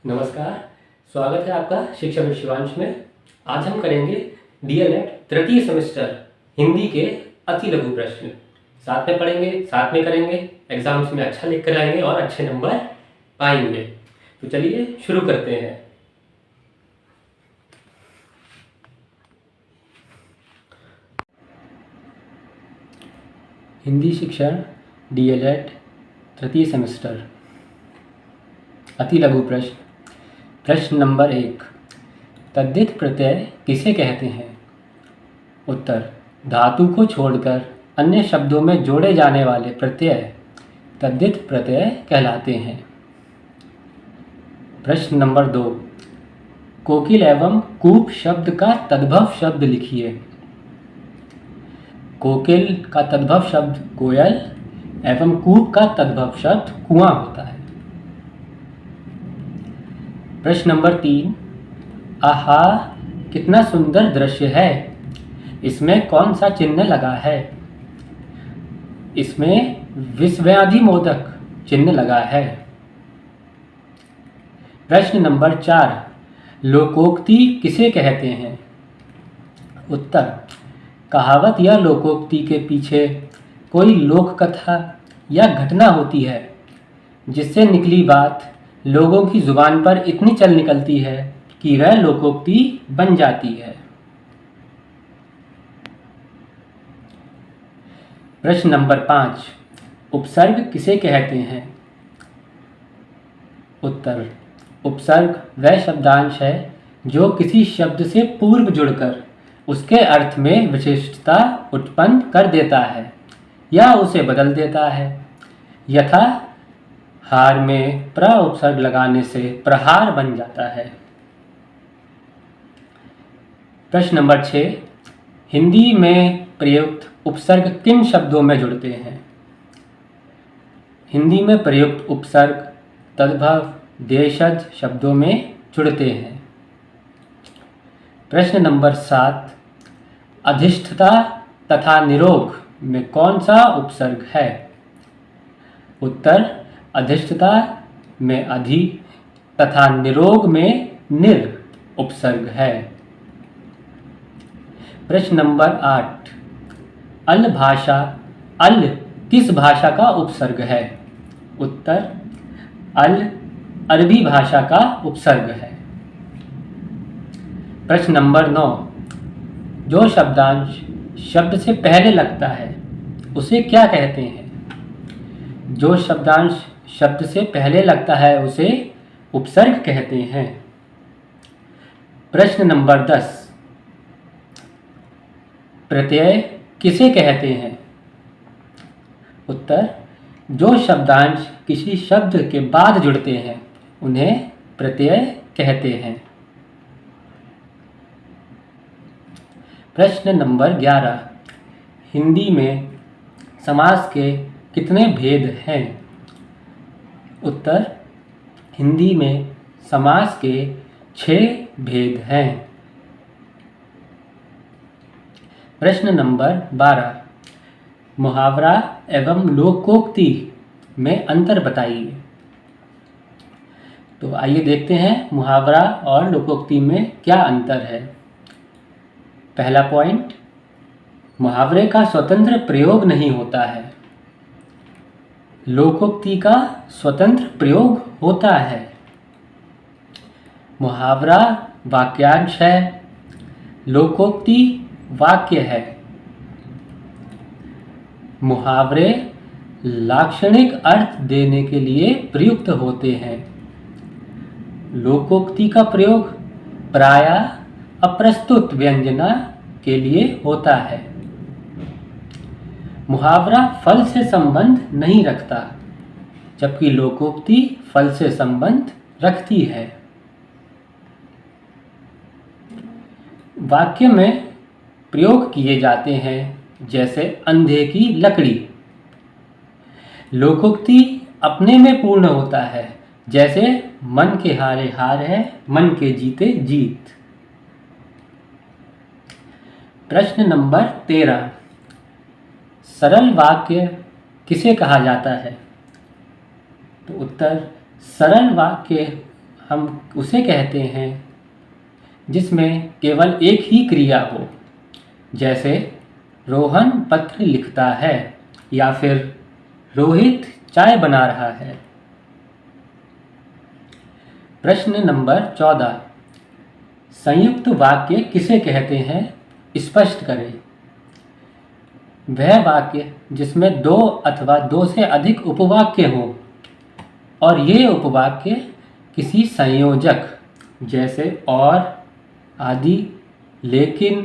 नमस्कार, स्वागत है आपका शिक्षा में शिवांश में। आज हम करेंगे डीएलएड तृतीय सेमेस्टर हिंदी के अति लघु प्रश्न। साथ में पढ़ेंगे, साथ में करेंगे, एग्जाम्स में अच्छा लिख कर आएंगे और अच्छे नंबर पाएंगे। तो चलिए शुरू करते हैं। हिंदी शिक्षण डीएलएड तृतीय सेमेस्टर अति लघु प्रश्न। प्रश्न नंबर 1, तद्धित प्रत्यय किसे कहते हैं? उत्तर, धातु को छोड़कर अन्य शब्दों में जोड़े जाने वाले प्रत्यय तद्धित प्रत्यय कहलाते हैं। प्रश्न नंबर 2, कोकिल एवं कूप शब्द का तद्भव शब्द लिखिए। कोकिल का तद्भव शब्द कोयल एवं कूप का तद्भव शब्द कुआं होता है। प्रश्न नंबर 3, आहा कितना सुंदर दृश्य है, इसमें कौन सा चिन्ह लगा है? इसमें विस्मयादिबोधक चिन्ह लगा है। प्रश्न नंबर 4, लोकोक्ति किसे कहते हैं? उत्तर, कहावत या लोकोक्ति के पीछे कोई लोक कथा या घटना होती है जिससे निकली बात लोगों की जुबान पर इतनी चल निकलती है कि वह लोकोक्ति बन जाती है। प्रश्न नंबर 5, उपसर्ग किसे कहते हैं? उत्तर, उपसर्ग वह शब्दांश है जो किसी शब्द से पूर्व जुड़कर उसके अर्थ में विशिष्टता उत्पन्न कर देता है या उसे बदल देता है। यथा हार में प्र उपसर्ग लगाने से प्रहार बन जाता है। प्रश्न नंबर 6, हिंदी में प्रयुक्त उपसर्ग किन शब्दों में जुड़ते हैं? हिंदी में प्रयुक्त उपसर्ग तद्भव देशज शब्दों में जुड़ते हैं। प्रश्न नंबर 7, अधिष्ठता तथा निरोग में कौन सा उपसर्ग है? उत्तर, अधिष्ठता में अधि तथा निरोग में निर उपसर्ग है। प्रश्न नंबर 8, अल भाषा अल किस भाषा का उपसर्ग है? उत्तर, अल अरबी भाषा का उपसर्ग है। प्रश्न नंबर 9, जो शब्दांश शब्द से पहले लगता है उसे क्या कहते हैं? जो शब्दांश शब्द से पहले लगता है उसे उपसर्ग कहते हैं। प्रश्न नंबर 10, प्रत्यय किसे कहते हैं? उत्तर, जो शब्दांश किसी शब्द के बाद जुड़ते हैं उन्हें प्रत्यय कहते हैं। प्रश्न नंबर 11, हिंदी में समास के कितने भेद हैं? उत्तर, हिंदी में समास के 6 भेद हैं। प्रश्न नंबर 12, मुहावरा एवं लोकोक्ति में अंतर बताइए। तो आइए देखते हैं मुहावरा और लोकोक्ति में क्या अंतर है। पहला पॉइंट, मुहावरे का स्वतंत्र प्रयोग नहीं होता है, लोकोक्ति का स्वतंत्र प्रयोग होता है। मुहावरा वाक्यांश है, लोकोक्ति वाक्य है। मुहावरे लाक्षणिक अर्थ देने के लिए प्रयुक्त होते हैं। लोकोक्ति का प्रयोग प्रायः अप्रस्तुत व्यंजना के लिए होता है। मुहावरा फल से संबंध नहीं रखता, जबकि लोकोक्ति फल से संबंध रखती है। वाक्य में प्रयोग किए जाते हैं जैसे अंधे की लकड़ी। लोकोक्ति अपने में पूर्ण होता है, जैसे मन के हारे हार है, मन के जीते जीत। प्रश्न नंबर 13, सरल वाक्य किसे कहा जाता है? तो उत्तर, सरल वाक्य हम उसे कहते हैं जिसमें केवल एक ही क्रिया हो, जैसे रोहन पत्र लिखता है या फिर रोहित चाय बना रहा है। प्रश्न नंबर 14, संयुक्त वाक्य किसे कहते हैं, स्पष्ट करें। वह वाक्य जिसमें दो अथवा दो से अधिक उपवाक्य हो और ये उपवाक्य किसी संयोजक जैसे और, आदि, लेकिन,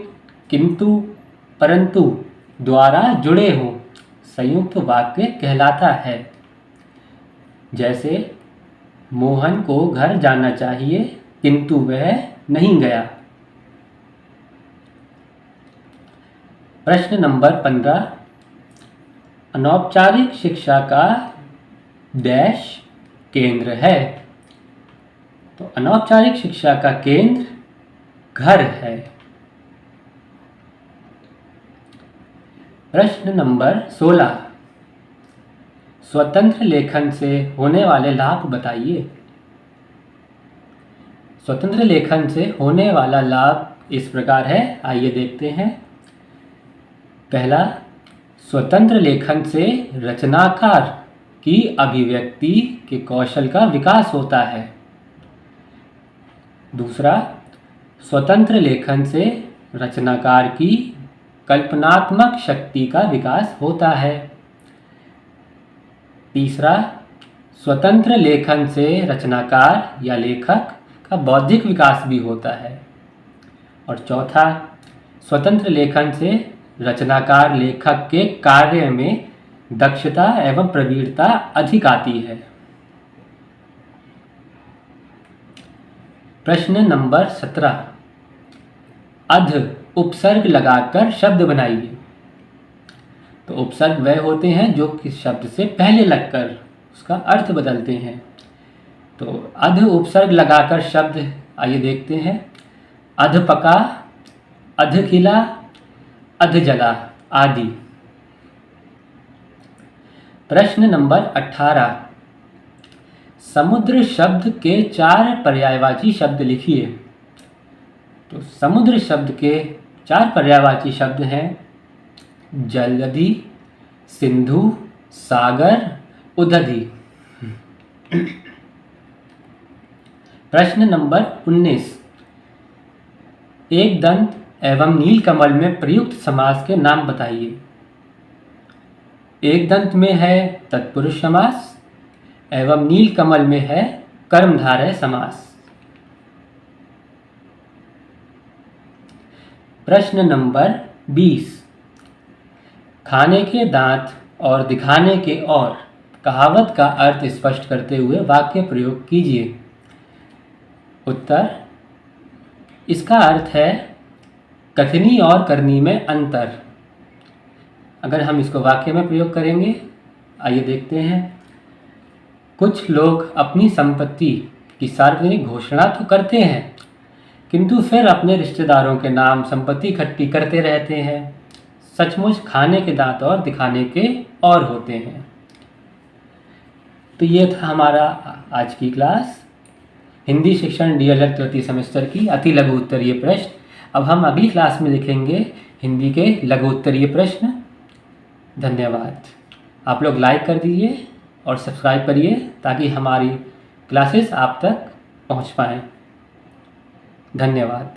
किंतु, परंतु द्वारा जुड़े हों, संयुक्त वाक्य कहलाता है। जैसे मोहन को घर जाना चाहिए किंतु वह नहीं गया। प्रश्न नंबर 15, अनौपचारिक शिक्षा का डैश केंद्र है। तो अनौपचारिक शिक्षा का केंद्र घर है। प्रश्न नंबर 16, स्वतंत्र लेखन से होने वाले लाभ बताइए। स्वतंत्र लेखन से होने वाला लाभ इस प्रकार है, आइए देखते हैं। पहला, स्वतंत्र लेखन से रचनाकार की अभिव्यक्ति के कौशल का विकास होता है। दूसरा, स्वतंत्र लेखन से रचनाकार की कल्पनात्मक शक्ति का विकास होता है। तीसरा, स्वतंत्र लेखन से रचनाकार या लेखक का बौद्धिक विकास भी होता है। और चौथा, स्वतंत्र लेखन से रचनाकार लेखक के कार्य में दक्षता एवं प्रवीणता अधिक आती है। प्रश्न नंबर 17, अध उपसर्ग लगाकर शब्द बनाइए। तो उपसर्ग वह होते हैं जो किस शब्द से पहले लगकर उसका अर्थ बदलते हैं। तो अध उपसर्ग लगाकर शब्द आइए देखते हैं। अध पका, अध खिला, अध जला आदि। प्रश्न नंबर 18, समुद्र शब्द के 4 पर्यायवाची शब्द लिखिए। तो समुद्र शब्द के 4 पर्यायवाची शब्द हैं जलधि, सिंधु, सागर, उदधि। प्रश्न नंबर 19, एक दंत एवं नीलकमल में प्रयुक्त समास के नाम बताइए। एक दंत में है तत्पुरुष समास एवं नीलकमल में है कर्मधारय समास। प्रश्न नंबर 20, खाने के दांत और दिखाने के और कहावत का अर्थ स्पष्ट करते हुए वाक्य प्रयोग कीजिए। उत्तर, इसका अर्थ है कथनी और करनी में अंतर। अगर हम इसको वाक्य में प्रयोग करेंगे, आइए देखते हैं। कुछ लोग अपनी संपत्ति की सार्वजनिक घोषणा तो करते हैं किंतु फिर अपने रिश्तेदारों के नाम संपत्ति इकट्ठी करते रहते हैं। सचमुच खाने के दांत और दिखाने के और होते हैं। तो ये था हमारा आज की क्लास, हिंदी शिक्षण डीएलएड तृतीय सेमेस्टर की अति लघु उत्तरीय प्रश्न। अब हम अगली क्लास में लिखेंगे हिंदी के लघु उत्तरीय प्रश्न। धन्यवाद। आप लोग लाइक कर दीजिए और सब्सक्राइब करिए ताकि हमारी क्लासेस आप तक पहुंच पाएँ। धन्यवाद।